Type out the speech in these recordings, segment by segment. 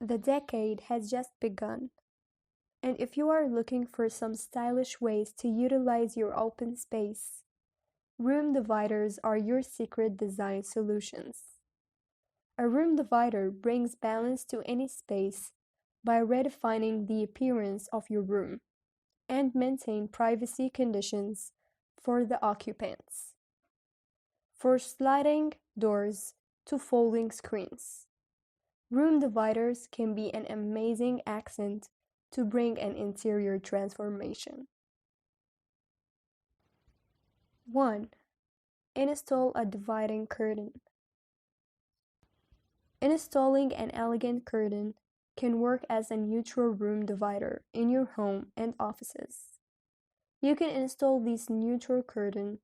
The decade has just begun, and if you are looking for some stylish ways to utilize your open space, room dividers are your secret design solutions. A room divider brings balance to any space by redefining the appearance of your room and maintain privacy conditions for the occupants. For sliding doors to folding screens, room dividers can be an amazing accent to bring an interior transformation. 1. Install a dividing curtain. Installing an elegant curtain can work as a neutral room divider in your home and offices. You can install this neutral curtain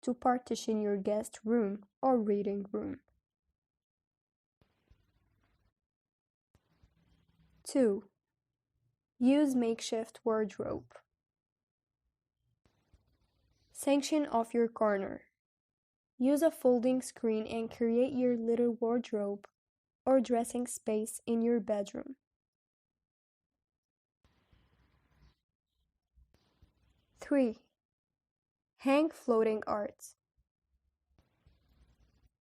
to partition your guest room or reading room. 2. Use makeshift wardrobe. Section off your corner. Use a folding screen and create your little wardrobe or dressing space in your bedroom. 3. Hang floating art.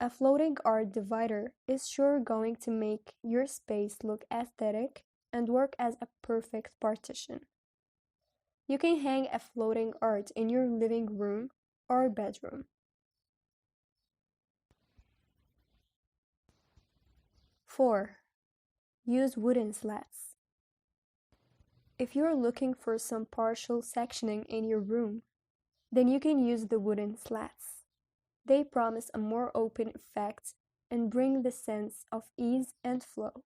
A floating art divider is sure going to make your space look aesthetic and work as a perfect partition. You can hang a floating art in your living room or bedroom. 4. Use wooden slats. If you're looking for some partial sectioning in your room, then you can use the wooden slats. They promise a more open effect and bring the sense of ease and flow.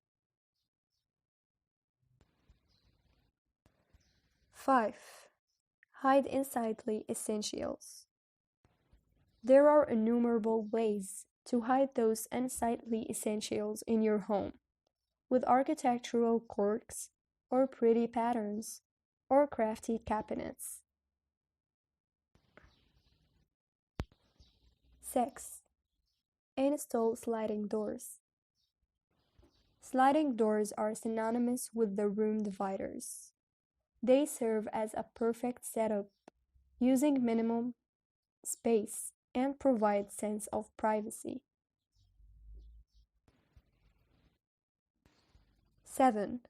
5. Hide unsightly essentials. There are innumerable ways to hide those unsightly essentials in your home, with architectural quirks, or pretty patterns, or crafty cabinets. 6. Install sliding doors. Sliding doors are synonymous with the room dividers. They serve as a perfect setup, using minimum space and provide sense of privacy. 7.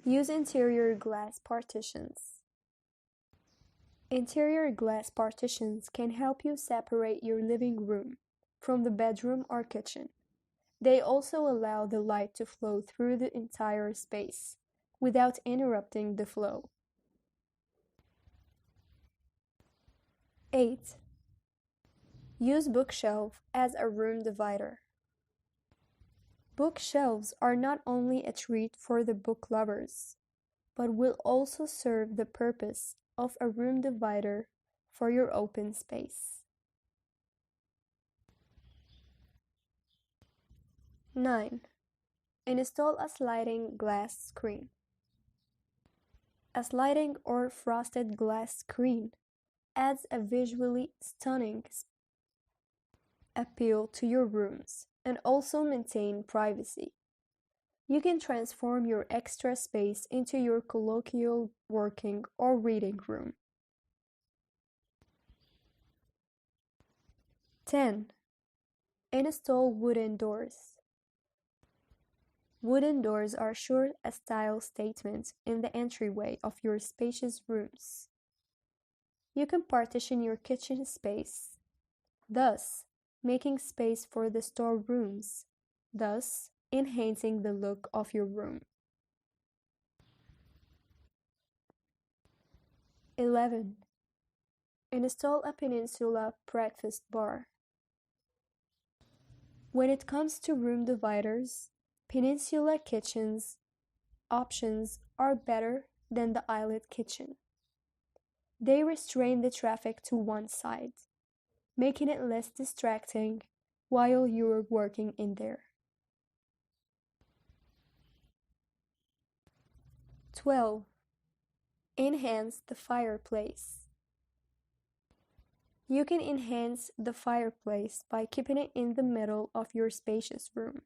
Use interior glass partitions. Interior glass partitions can help you separate your living room from the bedroom or kitchen. They also allow the light to flow through the entire space without interrupting the flow. 8. Use bookshelf as a room divider. Bookshelves are not only a treat for the book lovers, but will also serve the purpose of a room divider for your open space. 9. Install a sliding glass screen. A sliding or frosted glass screen adds a visually stunning appeal to your rooms and also maintain privacy. You can transform your extra space into your colloquial working or reading room. 10. Install wooden doors. Wooden doors are sure a style statement in the entryway of your spacious rooms. You can partition your kitchen space, thus making space for the storerooms, thus enhancing the look of your room. 11. Install a peninsula breakfast bar. When it comes to room dividers, peninsula kitchens options are better than the islet kitchen. They restrain the traffic to one side, making it less distracting while you're working in there. 12. Enhance the fireplace. You can enhance the fireplace by keeping it in the middle of your spacious room.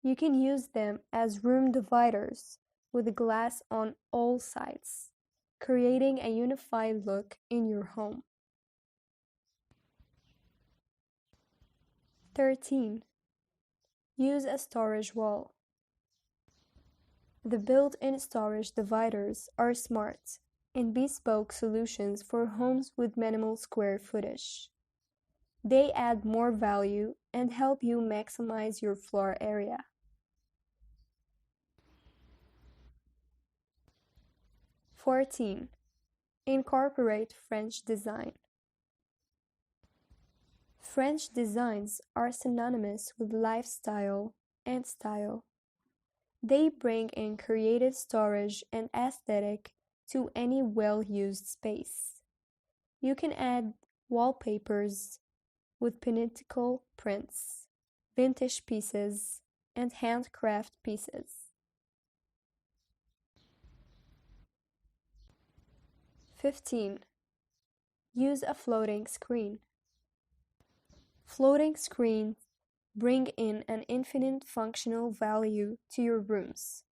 You can use them as room dividers with glass on all sides, creating a unified look in your home. 13. Use a storage wall. The built-in storage dividers are smart and bespoke solutions for homes with minimal square footage. They add more value and help you maximize your floor area. 14. Incorporate French design. French designs are synonymous with lifestyle and style. They bring in creative storage and aesthetic to any well-used space. You can add wallpapers with pinnacle prints, vintage pieces, and handcraft pieces. 15. Use a floating screen. Floating screens bring in an infinite functional value to your rooms.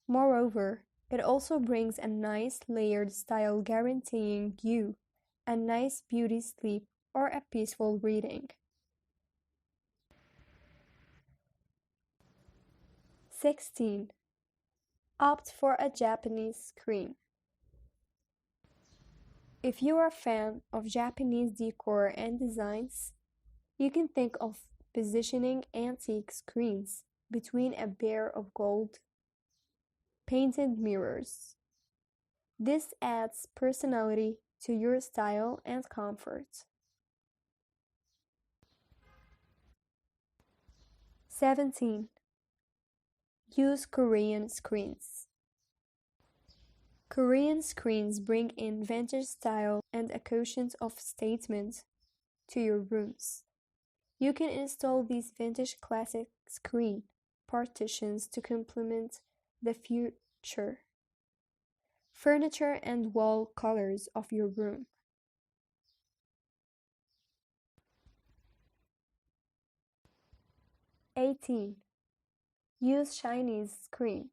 Moreover, it also brings a nice layered style guaranteeing you a nice beauty sleep or a peaceful reading. 16. Opt for a Japanese screen. If you are a fan of Japanese decor and designs, you can think of positioning antique screens between a pair of gold painted mirrors. This adds personality to your style and comfort. 17. Use Korean screens. Korean screens bring in vintage style and a quotient of statement to your rooms. You can install these vintage classic screen partitions to complement the future furniture and wall colors of your room. 18. Use Chinese screen.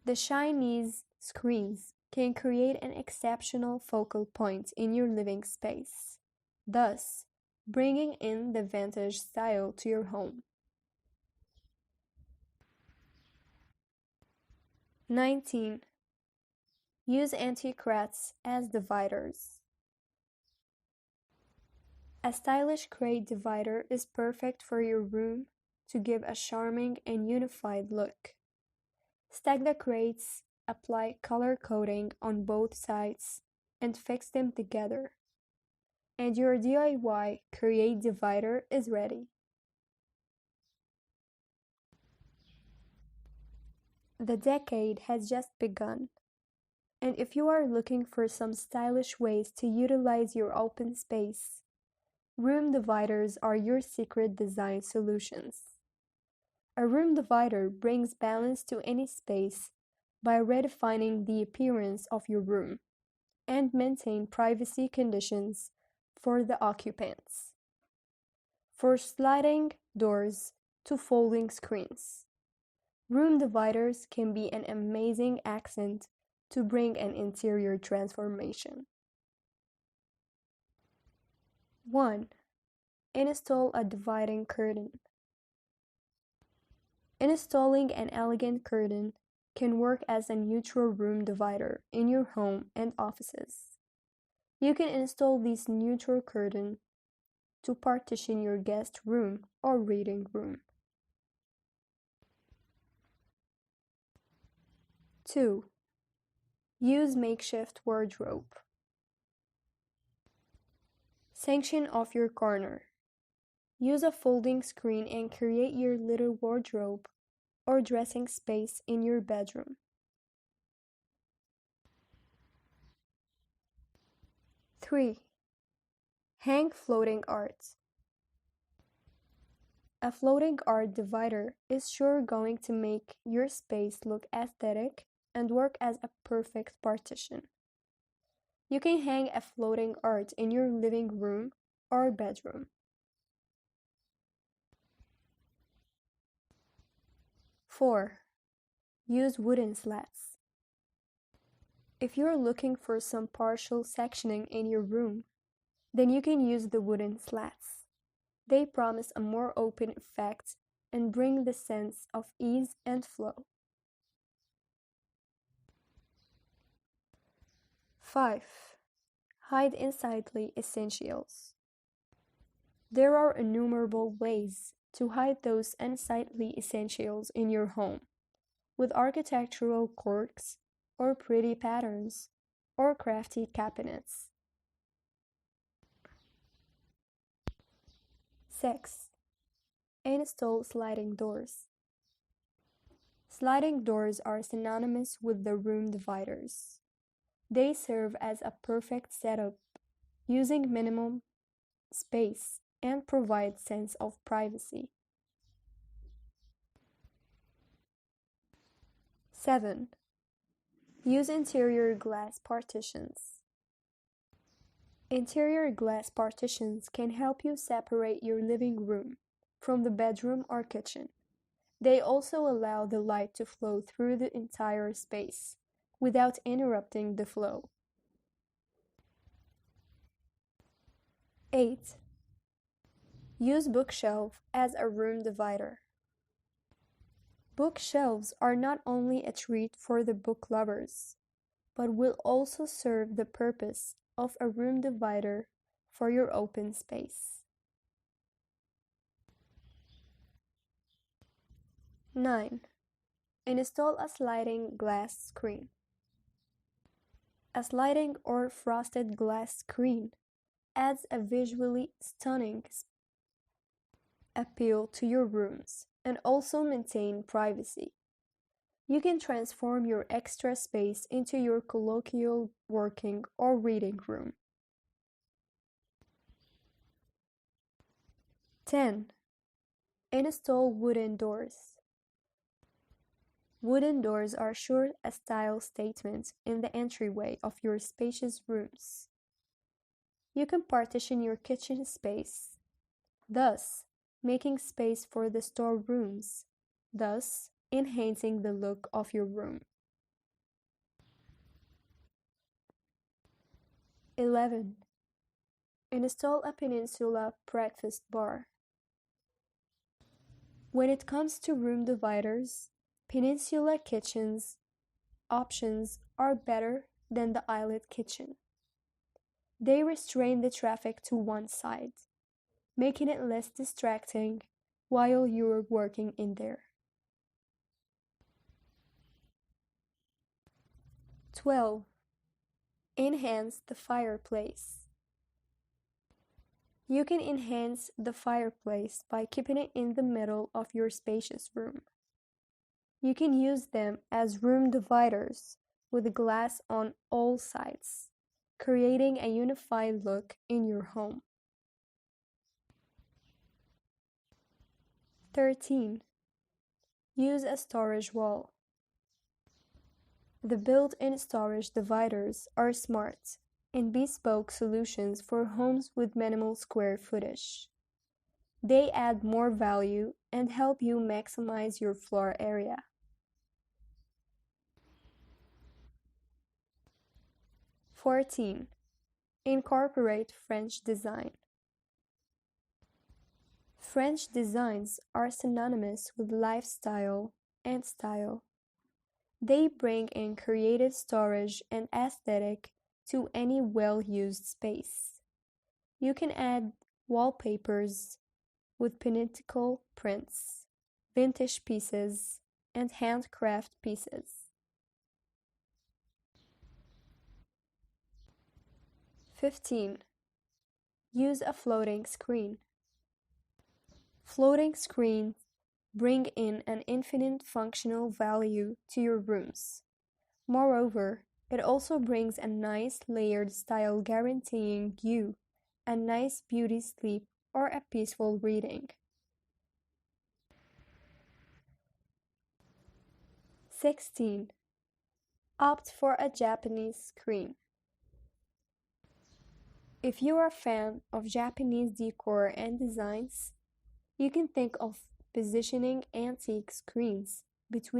The Chinese screens can create an exceptional focal point in your living space, thus bringing in the vintage style to your home. 19. Use anti-cracks as dividers. A stylish crate divider is perfect for your room to give a charming and unified look. Stack the crates, apply color coding on both sides, and fix them together. And your DIY crate divider is ready. The decade has just begun, and if you are looking for some stylish ways to utilize your open space, room dividers are your secret design solutions. A room divider brings balance to any space by redefining the appearance of your room and maintain privacy conditions for the occupants. For sliding doors to folding screens, room dividers can be an amazing accent to bring an interior transformation. 1. Install a dividing curtain. Installing an elegant curtain can work as a neutral room divider in your home and offices. You can install this neutral curtain to partition your guest room or reading room. 2. Use makeshift wardrobe. Section off your corner. Use a folding screen and create your little wardrobe or dressing space in your bedroom. 3. Hang floating art. A floating art divider is sure going to make your space look aesthetic and work as a perfect partition. You can hang a floating art in your living room or bedroom. 4. Use wooden slats. If you're looking for some partial sectioning in your room, then you can use the wooden slats. They promise a more open effect and bring the sense of ease and flow. 5. Hide unsightly essentials. There are innumerable ways to hide those unsightly essentials in your home, with architectural quirks, or pretty patterns, or crafty cabinets. 6. Install sliding doors. Sliding doors are synonymous with the room dividers. They serve as a perfect setup, using minimum space and provide sense of privacy. 7. Use interior glass partitions. Interior glass partitions can help you separate your living room from the bedroom or kitchen. They also allow the light to flow through the entire space without interrupting the flow. 8. Use bookshelf as a room divider. Bookshelves are not only a treat for the book lovers, but will also serve the purpose of a room divider for your open space. 9. Install a sliding glass screen. A sliding or frosted glass screen adds a visually stunning appeal to your rooms and also maintain privacy. You can transform your extra space into your colloquial working or reading room. 10. Install wooden doors. Wooden doors are sure a style statement in the entryway of your spacious rooms. You can partition your kitchen space, thus making space for the storerooms, thus enhancing the look of your room. 11. Install a peninsula breakfast bar. When it comes to room dividers, peninsula kitchens options are better than the islet kitchen. They restrain the traffic to one side, making it less distracting while you're working in there. 12. Enhance the fireplace. You can enhance the fireplace by keeping it in the middle of your spacious room. You can use them as room dividers with glass on all sides, creating a unified look in your home. 13. Use a storage wall. The built-in storage dividers are smart and bespoke solutions for homes with minimal square footage. They add more value and help you maximize your floor area. 14. Incorporate French design. French designs are synonymous with lifestyle and style. They bring in creative storage and aesthetic to any well-used space. You can add wallpapers with pinnacle prints, vintage pieces, and handcraft pieces. 15. Use a floating screen. Floating screens bring in an infinite functional value to your rooms. Moreover, it also brings a nice layered style guaranteeing you a nice beauty sleep or a peaceful reading. 16. Opt for a Japanese screen. If you are a fan of Japanese decor and designs, you can think of positioning antique screens between